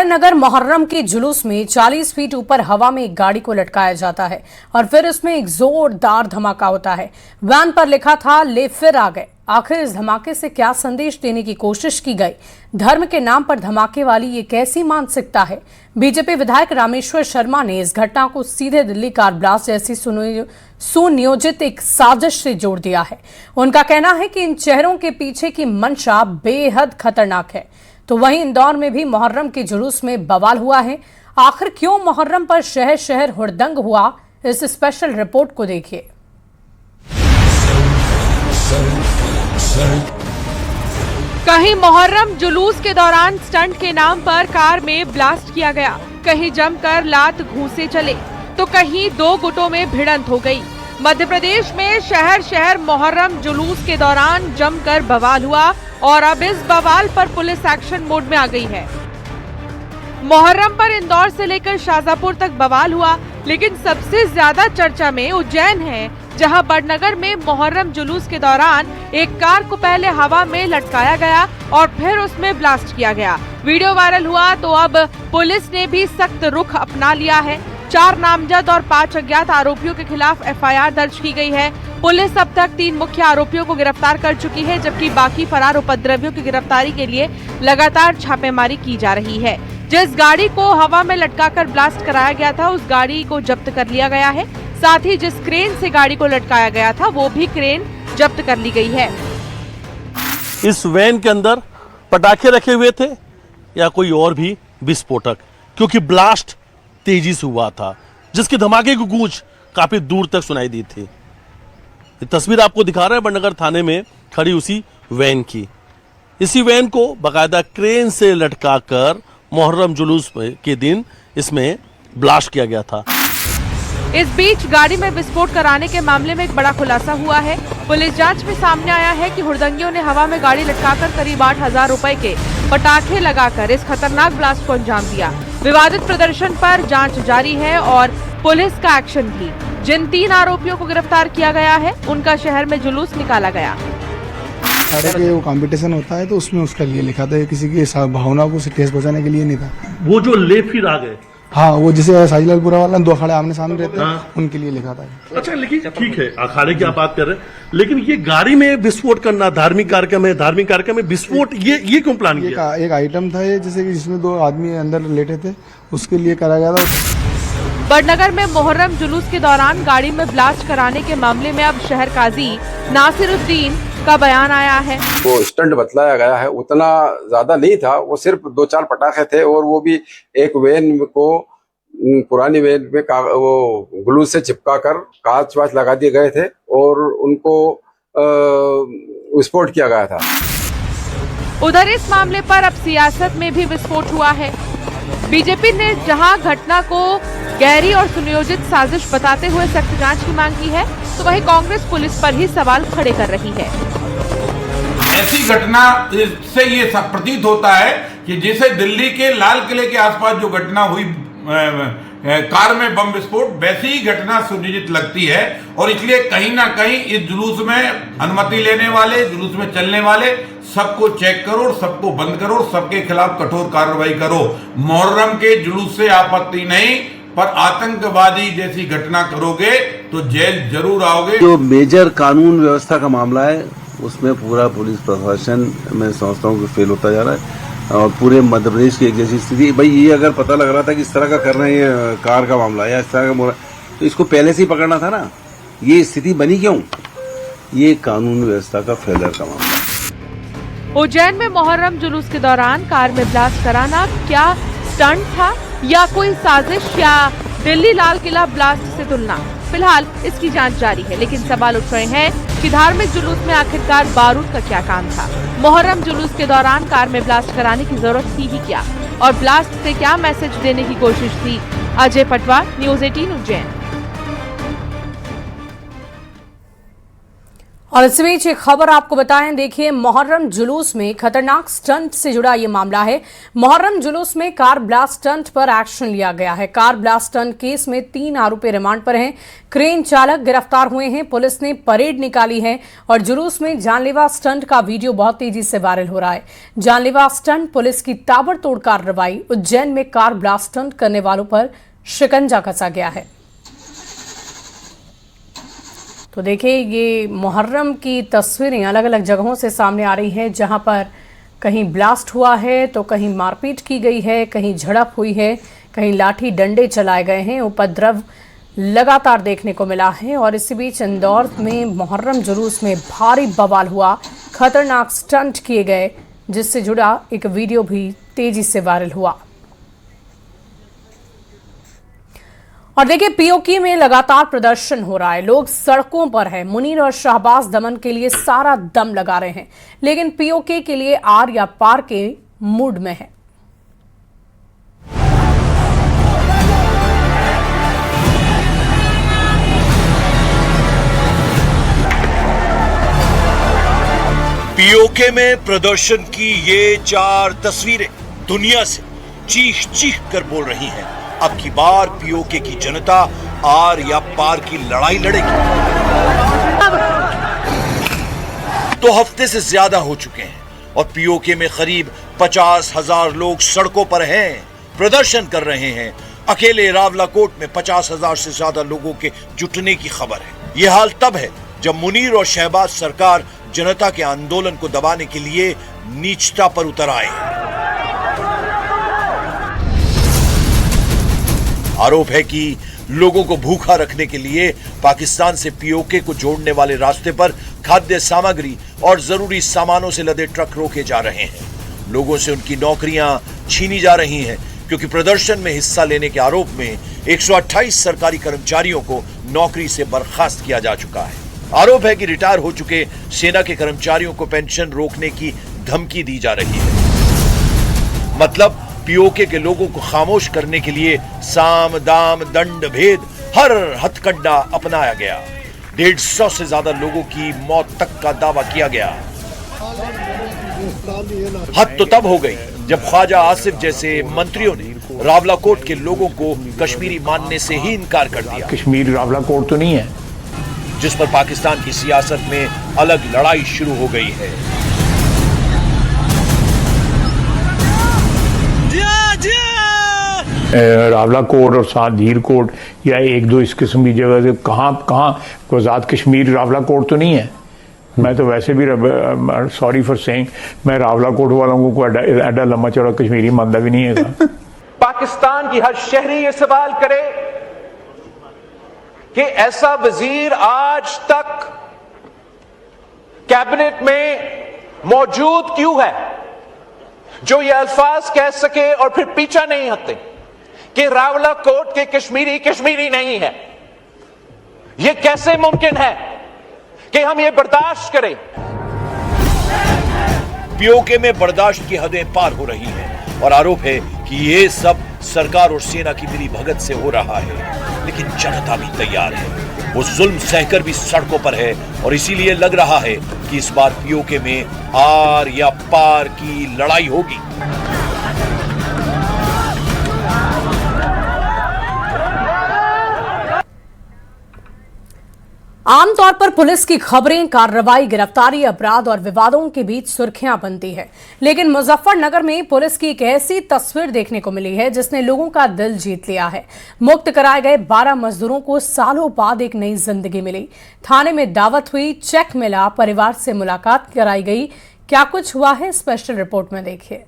बड़नगर मोहर्रम के जुलूस में 40 फीट ऊपर हवा में एक गाड़ी को लटकाया जाता है और फिर इसमें एक जोरदार धमाका होता है। वैन पर लिखा था ले फिर आ गए। आखिर इस धमाके से क्या संदेश देने की कोशिश की गई? धर्म के नाम पर धमाके वाली ये कैसी मानसिकता है? बीजेपी विधायक रामेश्वर शर्मा ने इस घटना को सीधे दिल्ली कार ब्लास्ट जैसी सुनियोजित एक साजिश से जोड़ दिया है। उनका कहना है कि इन चेहरों के पीछे की मंशा बेहद खतरनाक है। तो वहीं इंदौर में भी मोहर्रम के जुलूस में बवाल हुआ है। आखिर क्यों मोहर्रम पर शहर शहर हुड़दंग हुआ, इस स्पेशल रिपोर्ट को देखिए। कहीं मोहर्रम जुलूस के दौरान स्टंट के नाम पर कार में ब्लास्ट किया गया, कहीं जमकर लात घूंसे चले, तो कहीं दो गुटों में भिड़ंत हो गई। मध्य प्रदेश में शहर शहर मोहर्रम जुलूस के दौरान जमकर बवाल हुआ और अब इस बवाल पर पुलिस एक्शन मोड में आ गई है। मोहर्रम पर इंदौर से लेकर शाहजहांपुर तक बवाल हुआ, लेकिन सबसे ज्यादा चर्चा में उज्जैन है, जहां बड़नगर में मोहर्रम जुलूस के दौरान एक कार को पहले हवा में लटकाया गया और फिर उसमें ब्लास्ट किया गया। वीडियो वायरल हुआ तो अब पुलिस ने भी सख्त रुख अपना लिया है। 4 नामजद और 5 अज्ञात आरोपियों के खिलाफ एफआईआर दर्ज की गई है। पुलिस अब तक 3 मुख्य आरोपियों को गिरफ्तार कर चुकी है, जबकि बाकी फरार उपद्रवियों की गिरफ्तारी के लिए लगातार छापेमारी की जा रही है। जिस गाड़ी को हवा में लटकाकर ब्लास्ट कराया गया था, उस गाड़ी को जब्त कर लिया गया है। साथ ही जिस क्रेन से गाड़ी को लटकाया गया था, वो भी क्रेन जब्त कर ली गई है। इस वैन के अंदर पटाखे रखे हुए थे या कोई और भी विस्फोटक, क्योंकि ब्लास्ट तेजी से हुआ था, जिसके धमाके की गूंज काफी दूर तक सुनाई दी थी। ये तस्वीर आपको दिखा रहा है बड़नगर थाने में खड़ी उसी वैन की। इसी वैन को बाकायदा क्रेन से लटकाकर मोहर्रम जुलूस के दिन इसमें ब्लास्ट किया गया था। इस बीच गाड़ी में विस्फोट कराने के मामले में एक बड़ा खुलासा हुआ है। पुलिस जांच में सामने आया है कि हुड़दंगियों ने हवा में गाड़ी लटकाकर करीब 8,000 रुपए के पटाखे लगाकर इस खतरनाक ब्लास्ट को अंजाम दिया। विवादित प्रदर्शन पर जांच जारी है और पुलिस का एक्शन भी। जिन 3 आरोपियों को गिरफ्तार किया गया है, उनका शहर में जुलूस निकाला गया। के वो कंपटीशन होता है तो उसमें उसका लिए लिखा था, किसी की भावना को ठेस पहुंचाने के लिए नहीं था। वो जो ले फिर आ गए, हाँ, वो जैसे साजिलालपुरा वाला 2 अखाड़े आमने सामने रहते हैं, हाँ। उनके लिए लिखा था। अच्छा, लेकिन ठीक है, अखाड़े की आप बात कर रहे हैं, लेकिन ये गाड़ी में विस्फोट करना धार्मिक कार्यक्रम है, धार्मिक कार्यक्रम में विस्फोट ये क्यों प्लान किया? एक आइटम था ये, जैसे कि जिसमें 2 आदमी अंदर लेटे थे, उसके लिए कराया गया था। बड़नगर में मोहर्रम जुलूस के दौरान गाड़ी में ब्लास्ट कराने के मामले में अब शहर काजी नासिरुद्दीन का बयान आया है। वो स्टंट बतलाया गया है, उतना ज्यादा नहीं था, वो सिर्फ 2-4 पटाखे थे और वो भी एक वैन को, पुरानी वैन में वो ग्लू से चिपका कर कांच वाच लगा दिए गए थे और उनको विस्फोट किया गया था। उधर इस मामले पर अब सियासत में भी विस्फोट हुआ है। बीजेपी ने जहां घटना को गहरी और सुनियोजित साजिश बताते हुए सख्त जांच की मांग की है, तो वहीं कांग्रेस पुलिस पर ही सवाल खड़े कर रही है। ऐसी घटना से ये सब प्रतीत होता है कि जैसे दिल्ली के लाल किले के आसपास जो घटना हुई कार में बम विस्फोट, वैसी ही घटना सुनियोजित लगती है। और इसलिए कहीं ना कहीं इस जुलूस में अनुमति लेने वाले, जुलूस में चलने वाले सबको चेक करो और सबको बंद करो और सबके खिलाफ कठोर कार्रवाई करो। मुहर्रम के जुलूस से आपत्ति नहीं, पर आतंकवादी जैसी घटना करोगे तो जेल जरूर आओगे। जो मेजर कानून व्यवस्था का मामला है, उसमें पूरा पुलिस प्रशासन मैं समझता हूँ कि फेल होता जा रहा है और पूरे मध्य प्रदेश की एक जैसी स्थिति। भाई, ये अगर पता लग रहा था कि इस तरह का कर रहे हैं, ये कार का मामला या इस तरह का, तो इसको पहले से ही पकड़ना था ना। ये स्थिति बनी क्यों? ये कानून व्यवस्था का फेलियर का मामला। उज्जैन में मोहर्रम जुलूस के दौरान कार में ब्लास्ट कराना क्या स्टंट था या कोई साजिश, या दिल्ली लाल किला ब्लास्ट से तुलना? फिलहाल इसकी जांच जारी है, लेकिन सवाल उठ रहे हैं कि धार्मिक जुलूस में आखिरकार बारूद का क्या काम था? मोहर्रम जुलूस के दौरान कार में ब्लास्ट कराने की जरूरत थी ही क्या, और ब्लास्ट से क्या मैसेज देने की कोशिश थी? अजय पटवार, न्यूज़ 18 उज्जैन। और इस बीच एक खबर आपको बताएं, देखिए मुहर्रम जुलूस में खतरनाक स्टंट से जुड़ा ये मामला है। मुहर्रम जुलूस में कार ब्लास्ट स्टंट पर एक्शन लिया गया है। कार ब्लास्ट स्टंट केस में 3 आरोपी रिमांड पर हैं। क्रेन चालक गिरफ्तार हुए हैं। पुलिस ने परेड निकाली है और जुलूस में जानलेवा स्टंट का वीडियो बहुत तेजी से वायरल हो रहा है। जानलेवा स्टंट, पुलिस की ताबड़तोड़ कार्रवाई। उज्जैन में कार ब्लास्ट स्टंट करने वालों पर शिकंजा कसा गया है। तो देखिए, ये मुहर्रम की तस्वीरें अलग अलग जगहों से सामने आ रही हैं, जहां पर कहीं ब्लास्ट हुआ है तो कहीं मारपीट की गई है, कहीं झड़प हुई है, कहीं लाठी डंडे चलाए गए हैं। उपद्रव लगातार देखने को मिला है। और इसी बीच इंदौर में मुहर्रम जुलूस में भारी बवाल हुआ। खतरनाक स्टंट किए गए, जिससे जुड़ा एक वीडियो भी तेजी से वायरल हुआ। और देखिए, पीओके में लगातार प्रदर्शन हो रहा है। लोग सड़कों पर हैं। मुनीर और शहबाज दमन के लिए सारा दम लगा रहे हैं, लेकिन पीओके के लिए आर या पार के मूड में है। पीओके में प्रदर्शन की ये 4 तस्वीरें दुनिया से चीख चीख कर बोल रही हैं। अब की बार पीओके की जनता आर या पार की लड़ाई लड़ेगी। 2 हफ्ते से ज्यादा हो चुके हैं और पीओके में करीब 50,000 लोग सड़कों पर हैं, प्रदर्शन कर रहे हैं। अकेले रावलाकोट में 50,000 से ज्यादा लोगों के जुटने की खबर है। यह हाल तब है जब मुनीर और शहबाज सरकार जनता के आंदोलन को दबाने के लिए नीचता पर उतर आए। आरोप है कि लोगों को भूखा रखने के लिए पाकिस्तान से पीओके को जोड़ने वाले रास्ते पर खाद्य सामग्री और जरूरी सामानों से लदे ट्रक रोके जा रहे हैं। लोगों से उनकी नौकरियां छीनी जा रही हैं, क्योंकि प्रदर्शन में हिस्सा लेने के आरोप में 128 सरकारी कर्मचारियों को नौकरी से बर्खास्त किया जा चुका है। आरोप है कि रिटायर हो चुके सेना के कर्मचारियों को पेंशन रोकने की धमकी दी जा रही है। मतलब पीओके के लोगों को खामोश करने के लिए साम दाम दंड भेद हर हथकंडा अपनाया गया। 150 से ज्यादा लोगों की मौत तक का दावा किया गया। हद तो तब हो गई जब ख्वाजा आसिफ जैसे मंत्रियों ने रावलाकोट के लोगों को कश्मीरी मानने से ही इनकार कर दिया। कश्मीर रावलाकोट तो नहीं है, जिस पर पाकिस्तान की सियासत में अलग लड़ाई शुरू हो गई है। रावलाकोट और साथ धीरकोट या 1-2 इस किस्म की जगह से कहाँ आजाद कश्मीर रावलाकोट तो नहीं है। मैं तो वैसे भी सॉरी फॉर सेइंग, मैं रावलाकोट वालों को एडा लंबा चौड़ा कश्मीरी मानता भी नहीं है। पाकिस्तान की हर शहरी ये सवाल करे कि ऐसा वजीर आज तक कैबिनेट में मौजूद क्यों है जो ये अल्फाज कह सके और फिर पीछा नहीं हटते कि रावलाकोट के कश्मीरी कश्मीरी नहीं है। यह कैसे मुमकिन है कि हम ये बर्दाश्त करें? पीओके में बर्दाश्त की हदें पार हो रही हैं और आरोप है कि ये सब सरकार और सेना की मिली भगत से हो रहा है। लेकिन जनता भी तैयार है, वो जुल्म सहकर भी सड़कों पर है और इसीलिए लग रहा है कि इस बार पीओके में आर या पार की लड़ाई होगी। आमतौर पर पुलिस की खबरें कार्रवाई, गिरफ्तारी, अपराध और विवादों के बीच सुर्खियां बनती है, लेकिन मुजफ्फरनगर में पुलिस की एक ऐसी तस्वीर देखने को मिली है जिसने लोगों का दिल जीत लिया है। मुक्त कराए गए 12 मजदूरों को सालों बाद एक नई जिंदगी मिली। थाने में दावत हुई, चेक मिला, परिवार से मुलाकात कराई गई। क्या कुछ हुआ है, स्पेशल रिपोर्ट में देखिए।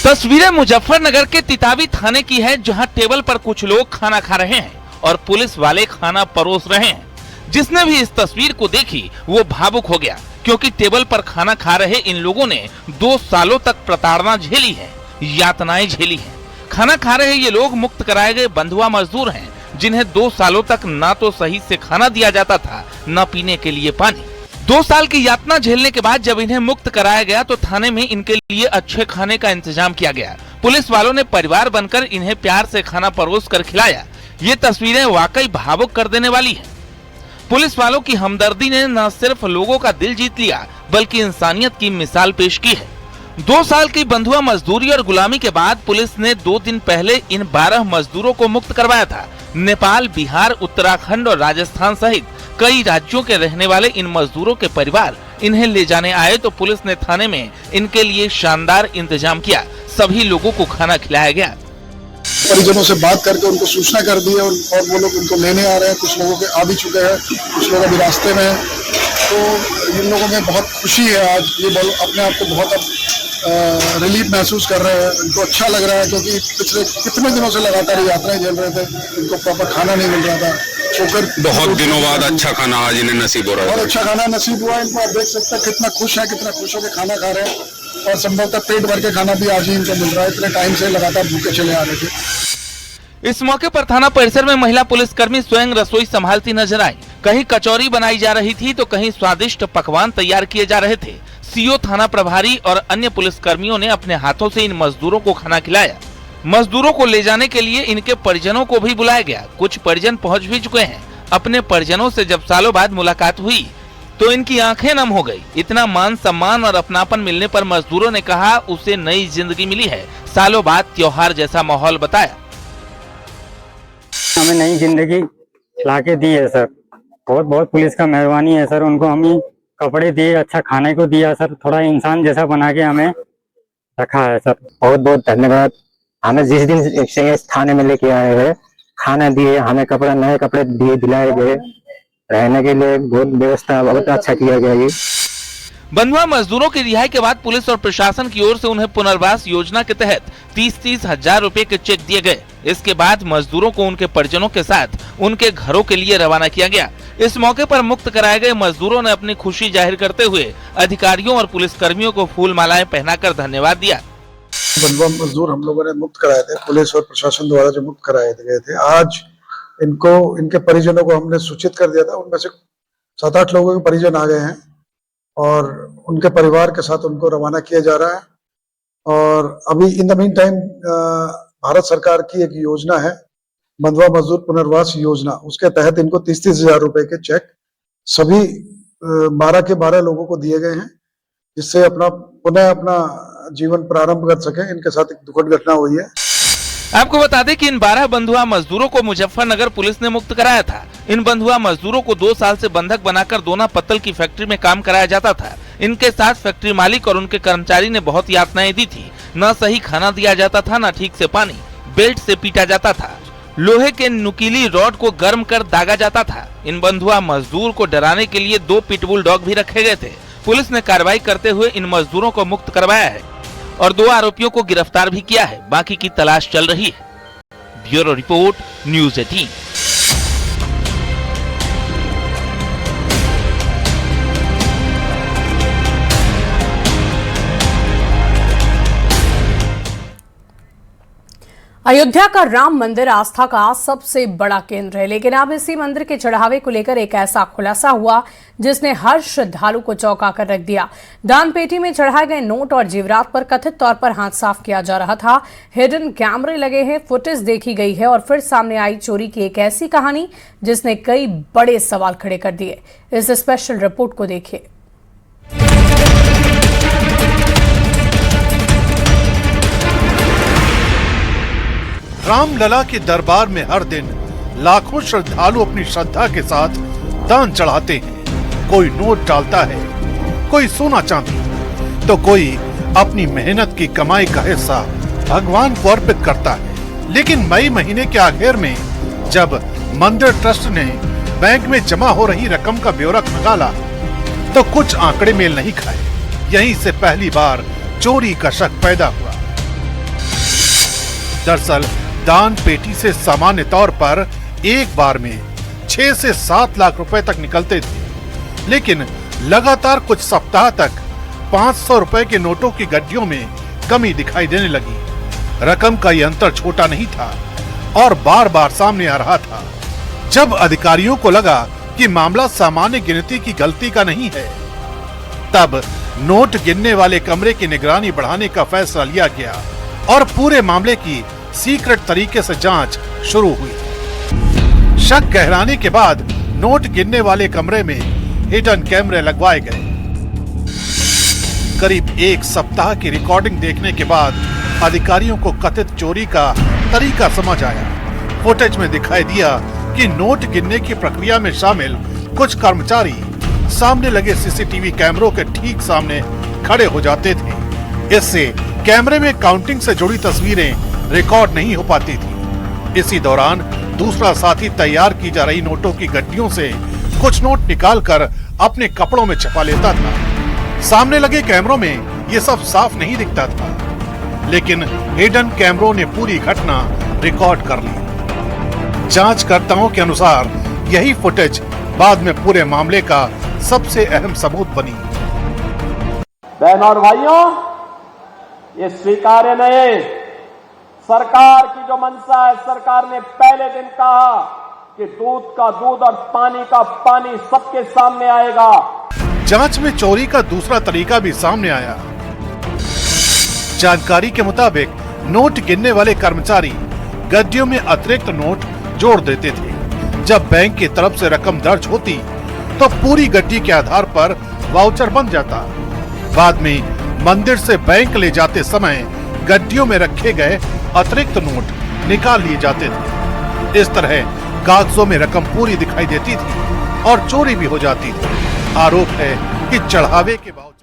तस्वीरें मुजफ्फरनगर के तितावी थाने की है, जहां टेबल पर कुछ लोग खाना खा रहे हैं और पुलिस वाले खाना परोस रहे हैं। जिसने भी इस तस्वीर को देखी वो भावुक हो गया, क्योंकि टेबल पर खाना खा रहे इन लोगों ने 2 सालों तक प्रताड़ना झेली है, यातनाएं झेली हैं। खाना खा रहे ये लोग मुक्त कराए गए बंधुआ मजदूर हैं, जिन्हें 2 सालों तक ना तो सही से खाना दिया जाता था, न पीने के लिए पानी। 2 साल की यातना झेलने के बाद जब इन्हें मुक्त कराया गया तो थाने में इनके लिए अच्छे खाने का इंतजाम किया गया। पुलिस वालों ने परिवार बनकर इन्हें प्यार से खाना परोस कर खिलाया। ये तस्वीरें वाकई भावुक कर देने वाली हैं। पुलिस वालों की हमदर्दी ने न सिर्फ लोगों का दिल जीत लिया बल्कि इंसानियत की मिसाल पेश की है। 2 साल की बंधुआ मजदूरी और गुलामी के बाद पुलिस ने 2 दिन पहले इन 12 मजदूरों को मुक्त करवाया था। नेपाल, बिहार, उत्तराखंड और राजस्थान सहित कई राज्यों के रहने वाले इन मजदूरों के परिवार इन्हें ले जाने आए तो पुलिस ने थाने में इनके लिए शानदार इंतजाम किया। सभी लोगों को खाना खिलाया गया। परिजनों से बात करके उनको सूचना कर दी और वो लोग उनको लेने आ रहे हैं। कुछ लोगों के आ भी चुके हैं, कुछ लोग अभी रास्ते में हैं। तो इन लोगों में बहुत खुशी है। आज ये अपने आप को बहुत रिलीफ महसूस कर रहे हैं। इनको अच्छा लग रहा है क्योंकि पिछले कितने दिनों से लगातार यात्राएं झेल रहे थे। इनको प्रॉपर खाना नहीं मिल रहा था। बहुत दिनों बाद अच्छा खाना आज इन्हें नसीब हो रहा है। बहुत अच्छा खाना नसीब हुआ इनको। आप देख सकते हैं कितना खुश है, कितना खुश होकर खाना खा रहे हैं और संभवतः पेट भर के खाना भी आज ही इनको मिल रहा है। इतने टाइम से लगातार भूखे चले आ रहे थे। इस मौके पर थाना परिसर में महिला पुलिसकर्मी स्वयं रसोई संभालती नजर आई। कहीं कचौरी बनाई जा रही थी तो कहीं स्वादिष्ट पकवान तैयार किए जा रहे थे। सीओ, थाना प्रभारी और अन्य पुलिसकर्मियों ने अपने हाथों से इन मजदूरों को खाना खिलाया। मजदूरों को ले जाने के लिए इनके परिजनों को भी बुलाया गया। कुछ परिजन पहुंच भी चुके हैं। अपने परिजनों से जब सालों बाद मुलाकात हुई तो इनकी आंखें नम हो गई। इतना मान सम्मान और अपनापन मिलने पर मजदूरों ने कहा उसे नई जिंदगी मिली है। सालों बाद त्योहार जैसा माहौल बताया। हमें नई जिंदगी खिला के दी है सर। बहुत बहुत पुलिस का मेहरबानी है सर। उनको हमें कपड़े दिए, अच्छा खाने को दिया सर। थोड़ा इंसान जैसा बना के हमें रखा है सर। बहुत बहुत धन्यवाद। हमें जिस दिन से इस थाने में लेके आए हैं, खाना दिए, हमें कपड़ा, नए कपड़े दिए, दिलाए गए। रहने के लिए बहुत व्यवस्था बहुत अच्छा किया गया। ये बंधुआ मजदूरों की रिहाई के बाद पुलिस और प्रशासन की ओर से उन्हें पुनर्वास योजना के तहत 30-30 हजार रुपए के चेक दिए गए। इसके बाद मजदूरों को उनके परिजनों के साथ उनके घरों के लिए रवाना किया गया। इस मौके पर मुक्त कराए गए मजदूरों ने अपनी खुशी जाहिर करते हुए अधिकारियों और पुलिस कर्मियों को फूल मालाएं पहनाकर धन्यवाद दिया। बंधुआ मजदूर हम लोगों ने मुक्त कराए थे, पुलिस और प्रशासन द्वारा जो मुक्त कराए गए थे। आज इनको, इनके परिजनों को हमने सूचित कर दिया था। उनमें से 7-8 लोगों के परिजन आ गए हैं और उनके परिवार के साथ उनको रवाना किया जा रहा है। और अभी in the mean time Bharat सरकार की एक योजना है, बंधुआ मजदूर पुनर्वास योजना। उसके तहत इनको 30-30 हजार रुपए के चेक सभी 12 के 12 लोगों को दिए गए हैं, जिससे पुनः अपना जीवन प्रारंभ कर सके। इनके साथ एक दुखद घटना हुई है। आपको बता दें कि इन 12 बंधुआ मजदूरों को मुजफ्फरनगर पुलिस ने मुक्त कराया था। इन बंधुआ मजदूरों को 2 साल से बंधक बनाकर दोना पत्तल की फैक्ट्री में काम कराया जाता था। इनके साथ फैक्ट्री मालिक और उनके कर्मचारी ने बहुत यातनाएं दी थी। न सही खाना दिया जाता था, न ठीक से पानी। बेल्ट से पीटा जाता था। लोहे के नुकीली रॉड को गर्म कर दागा जाता था। इन बंधुआ मजदूर को डराने के लिए 2 पिटबुल डॉग भी रखे गए थे। पुलिस ने कार्रवाई करते हुए इन मजदूरों को मुक्त करवाया है और 2 आरोपियों को गिरफ्तार भी किया है। बाकी की तलाश चल रही है। Bureau report, news 18। अयोध्या का राम मंदिर आस्था का सबसे बड़ा केंद्र है, लेकिन अब इसी मंदिर के चढ़ावे को लेकर एक ऐसा खुलासा हुआ जिसने हर श्रद्धालु को चौंका कर रख दिया। दान पेटी में चढ़ाए गए नोट और जेवरात पर कथित तौर पर हाथ साफ किया जा रहा था। हिडन कैमरे लगे हैं, फुटेज देखी गई है और फिर सामने आई चोरी की एक ऐसी कहानी जिसने कई बड़े सवाल खड़े कर दिए। इस स्पेशल रिपोर्ट को देखिए। रामलला के दरबार में हर दिन लाखों श्रद्धालु अपनी श्रद्धा के साथ दान चढ़ाते हैं। कोई नोट डालता है, कोई सोना चांदी, तो कोई अपनी मेहनत की कमाई का हिस्सा भगवान को अर्पित करता है। लेकिन मई महीने के आखिर में जब मंदिर ट्रस्ट ने बैंक में जमा हो रही रकम का ब्यौरा खंगाला तो कुछ आंकड़े मेल नहीं खाए। यहीं से पहली बार चोरी का शक पैदा हुआ। दरअसल दान पेटी से सामान्य तौर पर एक बार में 6 से 7 लाख रुपए तक निकलते थे, लेकिन लगातार कुछ सप्ताह तक 500 रुपए के नोटों की गड्डियों में कमी दिखाई देने लगी। रकम का यह अंतर छोटा नहीं था और बार बार सामने आ रहा था। जब अधिकारियों को लगा कि मामला सामान्य गिनती की गलती का नहीं है। तब नोट गिनने वाले कमरे की निगरानी बढ़ाने का फैसला लिया गया और पूरे मामले की सीक्रेट तरीके से जांच शुरू हुई। शक गहराने के बाद नोट गिनने वाले कमरे में हिडन कैमरे लगवाए गए। करीब एक सप्ताह की रिकॉर्डिंग देखने के बाद अधिकारियों को कथित चोरी का तरीका समझ आया। फुटेज में दिखाई दिया कि नोट गिनने की प्रक्रिया में शामिल कुछ कर्मचारी सामने लगे सीसीटीवी कैमरों के ठीक सामने खड़े हो जाते थे। इससे कैमरे में काउंटिंग से जुड़ी तस्वीरें रिकॉर्ड नहीं हो पाती थी। इसी दौरान दूसरा साथी तैयार की जा रही नोटों की गड्डियों से कुछ नोट निकालकर अपने कपड़ों में छुपा लेता था। सामने लगे कैमरों में ये सब साफ नहीं दिखता था, लेकिन हिडन कैमरों ने पूरी घटना रिकॉर्ड कर ली। जांचकर्ताओं के अनुसार यही फुटेज बाद में पूरे मामले का सबसे अहम सबूत बनी। बहनों और भाइयों, ये स्वीकार्य नहीं। सरकार की जो मंशा है, सरकार ने पहले दिन कहा कि दूध का दूध और पानी का पानी सबके सामने आएगा। जांच में चोरी का दूसरा तरीका भी सामने आया। जानकारी के मुताबिक नोट गिनने वाले कर्मचारी गड्डियों में अतिरिक्त नोट जोड़ देते थे। जब बैंक की तरफ से रकम दर्ज होती तो पूरी गड्डी के आधार पर वाउचर बन जाता। बाद में मंदिर से बैंक ले जाते समय गड्डियों में रखे गए अतिरिक्त नोट निकाल लिए जाते थे। इस तरह कागजों में रकम पूरी दिखाई देती थी और चोरी भी हो जाती थी। आरोप है कि चढ़ावे के बावजूद